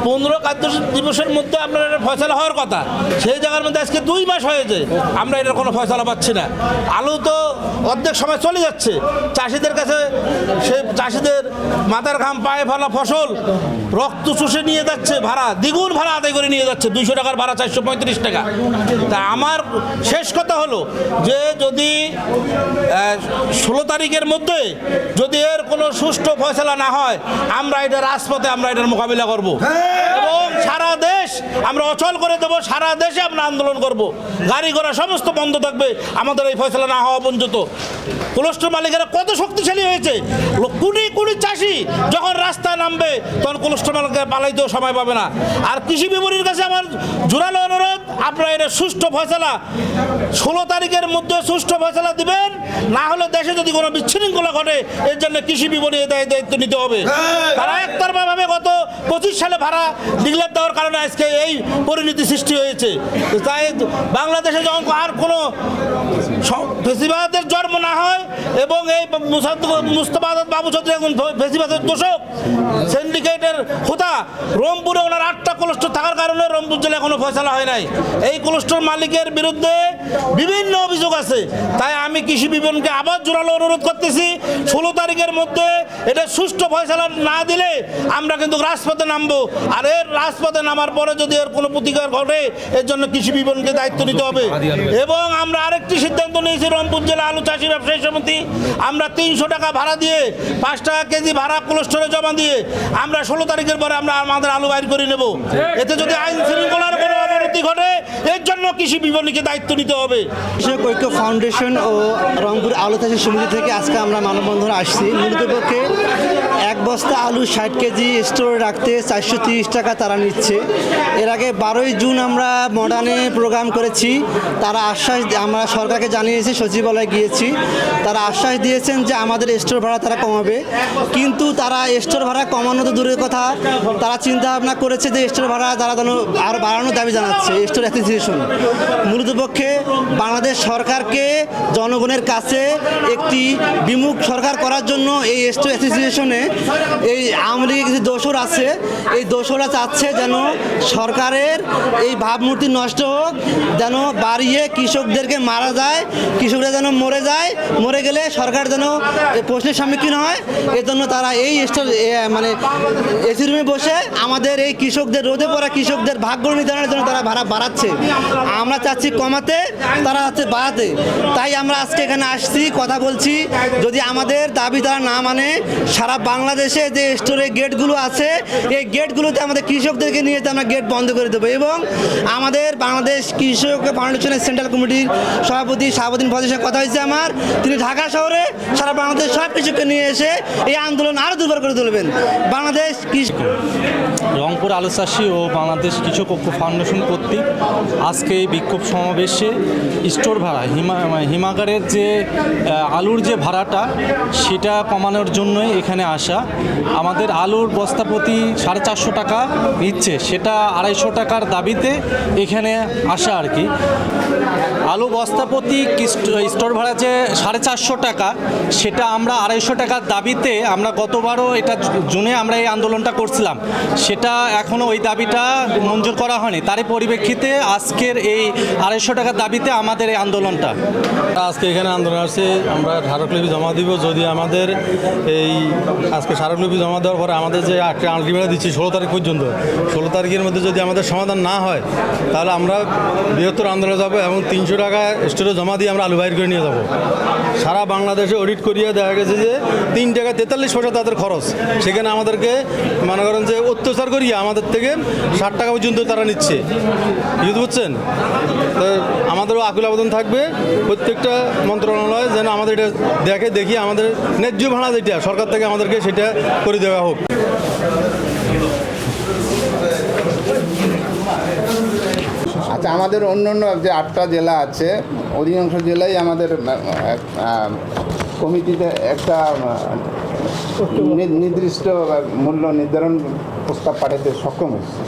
15 খাদ্য দিবসের মধ্যে আপনার এটা ফয়সালা হওয়ার কথা, সেই জায়গার মধ্যে আজকে 2 মাস হয়েছে আমরা এটার কোনো ফয়সালা পাচ্ছি না। আলু তো অর্ধেক সময় চলে যাচ্ছে, চাষিদের কাছে সে চাষিদের মাথার ঘাম পায়ে ফেলা ফসল রক্ত চুষে নিয়ে যাচ্ছে, ভাড়া দ্বিগুণ ভাড়া আদায় করে নিয়ে যাচ্ছে, 200 টাকার ভাড়া 435 টাকা। তা আমার শেষ কথা হলো যে যদি 16 তারিখের মধ্যে যদি এর কোনো সুষ্ঠু ফয়সালা না হয়, আমরা এটা রাজপথে আমরা এটার মোকাবিলা করব এবং সারা দেশ আমরা অচল করে দেবো, সারা দেশে আমরা আন্দোলন করব, গাড়ি ঘোড়া সমস্ত বন্ধ থাকবে আমাদের এই ফয়সালা না হওয়া পর্যন্ত। কোলেস্টোর মালিকেরা কত শক্তিশালী হয়েছে, কোটি কোটি চাষি যখন রাস্তায় নামবে তখন কোলেস্টোর মালিকেরা পালাইতেও সময় পাবে না। আর কৃষি বিপণীর কাছে আমার জোরালো অনুরোধ, আপনারা এটা সুষ্ঠু ফয়সালা 16 তারিখের মধ্যে সুষ্ঠু ফয়সালা দিবেন, না হলে দেশে যদি কোনো বিশৃঙ্খলা ঘটে এর জন্য কৃষি বিপণী দায়িত্ব নিতে হবে। তারা একতরফাভাবে গত 25 সালে ভাড়া ডিক্লেয়ার দেওয়ার কারণে আজকে এই পরিণতি সৃষ্টি হয়েছে। তাই বাংলাদেশে যখন আর কোনো ফেসিবাদের জন্ম না হয় এবং এই মুস্তফা বাবু চৌধুরী এখন ফেসিবাদের দোষক, সিন্ডিকেটের হোতা, রংপুরে ওনার 8টা কোলেস্টোর থাকার কারণে রংপুর জেলায় কোনো ফয়সালা হয় নাই। এই কোলেস্টোর মালিকের বিরুদ্ধে বিভিন্ন অভিযোগ আছে। তাই আমি কৃষি বিপণনকে আবার জোরালো অনুরোধ করতেছি, 16 তারিখের মধ্যে এটা সুষ্ঠু ফয়সালা না দিলে আমরা কিন্তু রাজপথে নামবো। আর এর রাজপথে নামার পরে যদি এর কোনো প্রতিকার ঘটে এর জন্য কৃষি বিপণনকে দায়িত্ব নিতে হবে। এবং আমরা আরেকটি সিদ্ধান্ত নিয়েছি, রংপুর জেলা আলু চাষি ব্যবসায়ী সমিতি আমরা 300 টাকা ভাড়া দিয়ে 5 টাকা কেজি ভাড়া কোলেস্টোরে জমা দিয়ে আমরা 16 তারিখের পরে আমরা আমাদের আলু বাইর করে নেব। এতে যদি আইন শৃঙ্খলার কোনো অবনতি ঘটে এর জন্য কৃষি বিপণনকে দায়িত্ব নিতে হবে। কৃষক ঐক্য ফাউন্ডেশন ও রংপুর আলু চাষি সমিতি থেকে আজকে আমরা মানববন্ধন আসছি। মূলত পক্ষে 1 বস্তা আলু 60 কেজি স্টোরে রাখতে 430 টাকা তারা নিচ্ছে। এর আগে 12ই জুন আমরা মডার্নে প্রোগ্রাম করেছি, তারা আশ্বাস আমরা সরকারকে জানিয়েছি, সচিবালয়ে গিয়েছি, তারা আশ্বাস দিয়েছেন যে আমাদের স্টোর ভাড়া তারা কমাবে। কিন্তু তারা স্টোর ভাড়া কমানো তো দূরের কথা, তারা চিন্তা ভাবনা করেছে যে স্টোর ভাড়া তারা যেন আরও বাড়ানোর দাবি জানাচ্ছে স্টোর অ্যাসোসিয়েশন। মূলত পক্ষে বাংলাদেশ সরকারকে জনগণের কাছে একটি বিমুখ সরকার করার জন্য এই স্টোর অ্যাসোসিয়েশনে এই আওয়ামী লীগের কিছু দোসর আছে, এই দোসররা চাচ্ছে যেন সরকারের এই ভাবমূর্তি নষ্ট হোক, যেন বাড়িয়ে কৃষকদেরকে মারা যায়, কৃষকরা যেন মরে যায়, মরে গেলে সরকার যেন প্রশ্নের সম্মুখীন হয়। এর জন্য তারা এই স্টোর মানে এসি রুমে বসে আমাদের এই কৃষকদের, রোদে পড়া কৃষকদের ভাগ্য নির্ধারণের জন্য তারা ভাড়া বাড়াচ্ছে। আমরা চাচ্ছি কমাতে, তারা চাচ্ছে বাড়াতে। তাই আমরা আজকে এখানে আসছি, কথা বলছি। যদি আমাদের দাবি তারা না মানে, সারা বাংলাদেশে যে স্টোরের গেটগুলো আছে এই গেটগুলোতে আমাদের কৃষকদেরকে নিয়ে আমরা গেট বন্ধ করে দেবো। এবং আমাদের বাংলাদেশ কৃষক ফাউন্ডেশনের সেন্ট্রাল কমিটির সভাপতি শাহাবুদ্দিন ফজলের সাথে কথা হয়েছে আমার, তিনি ঢাকা শহরে সারা বাংলাদেশ সব কৃষককে নিয়ে এসে এই আন্দোলন আরও দুর্বল করে তুলবেন। বাংলাদেশ কৃষক রংপুর আলু চাষি ও বাংলাদেশ কৃষক ঐক্য ফাউন্ডেশন কর্তৃক আজকে এই বিক্ষোভ সমাবেশে স্টোর ভাড়া হিমাগারের যে আলুর যে ভাড়াটা সেটা কমানোর জন্যই এখানে আসা। আমাদের আলুর বস্তা প্রতি 450 টাকা নিচ্ছে, সেটা 250 টাকার দাবিতে এখানে আসা আর কি। আলু বস্তা প্রতি স্টোর ভাড়া যে 450 টাকা, সেটা আমরা 250 টাকার দাবিতে আমরা গতবারও এটা জুনে আমরা এই আন্দোলনটা করছিলাম, সেটা এখনও ওই দাবিটা মঞ্জুর করা হয়নি। তারই পরিপ্রেক্ষিতে আজকের এই 250 টাকার দাবিতে আমাদের এই আন্দোলনটা। আজকে এখানে আন্দোলন আসছে, আমরা স্মারকলিপি জমা দিব। যদি আমাদের এই আজকে স্মারকলিপি জমা দেওয়ার পরে আমাদের যে একটা আলটিমেটাম দিচ্ছি 16 তারিখ পর্যন্ত, 16 তারিখের মধ্যে যদি আমাদের সমাধান না হয় তাহলে আমরা বৃহত্তর আন্দোলনে যাব এবং 300 টাকা স্টোরে জমা দিয়ে আমরা আলু বাইর করে নিয়ে যাব। সারা বাংলাদেশে অডিট করিয়ে দেখা গেছে যে 3 টাকা 43 পয়সা তাদের খরচ, সেখানে আমাদেরকে মনে করেন যে অত্যাচার করিয়ে আমাদের থেকে 60 টাকা পর্যন্ত তারা নিচ্ছে। বুঝতে পারছেন? তো আমাদেরও আকুল আবেদন থাকবে প্রত্যেকটা মন্ত্রণালয় যেন আমাদের এটা দেখি আমাদের ন্যায্য ভাড়া যেটা সরকার থেকে আমাদেরকে সেটা করে দেওয়া হোক। আচ্ছা, আমাদের অন্য অন্য যে 8টা জেলা আছে অধিকাংশ জেলায় আমাদের কমিটিতে একটা নির্দিষ্ট মূল্য নির্ধারণ প্রস্তাব পাঠাতে সক্ষম হচ্ছে,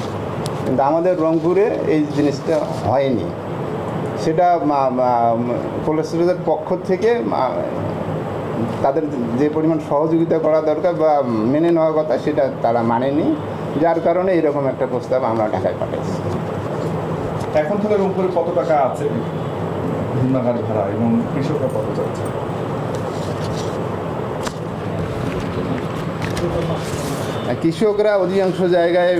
কিন্তু আমাদের রংপুরে এই জিনিসটা হয়নি। সেটা কোলেস্টোরের পক্ষ থেকে তাদের যে পরিমাণ সহযোগিতা করা দরকার বা মেনে নেওয়ার কথা সেটা তারা মানেনি। যার কারণে এরকম একটা প্রস্তাব আমরা ঢাকায় পাঠাইছি। এখন তাহলে রংপুরে কত টাকা আছে হিমাগার ভাড়া এবং কৃষকরা কত যাচ্ছে? কৃষকরা অধিকাংশ জায়গায়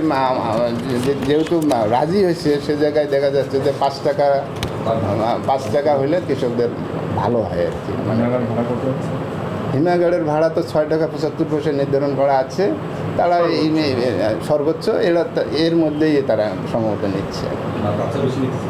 যেহেতু রাজি হয়েছে, সে জায়গায় দেখা যাচ্ছে যে 5 টাকা হলে কৃষকদের ভালো হয় আর কি। মানে হিমাগার ভাড়া কত হচ্ছে? হিমাগারের ভাড়া তো 6 টাকা 75 পয়সা নির্ধারণ করা আছে। তারা এই সর্বোচ্চ এর মধ্যেই তারা সম্ভবত নিচ্ছে। না, তার চেয়ে বেশি নিচ্ছে।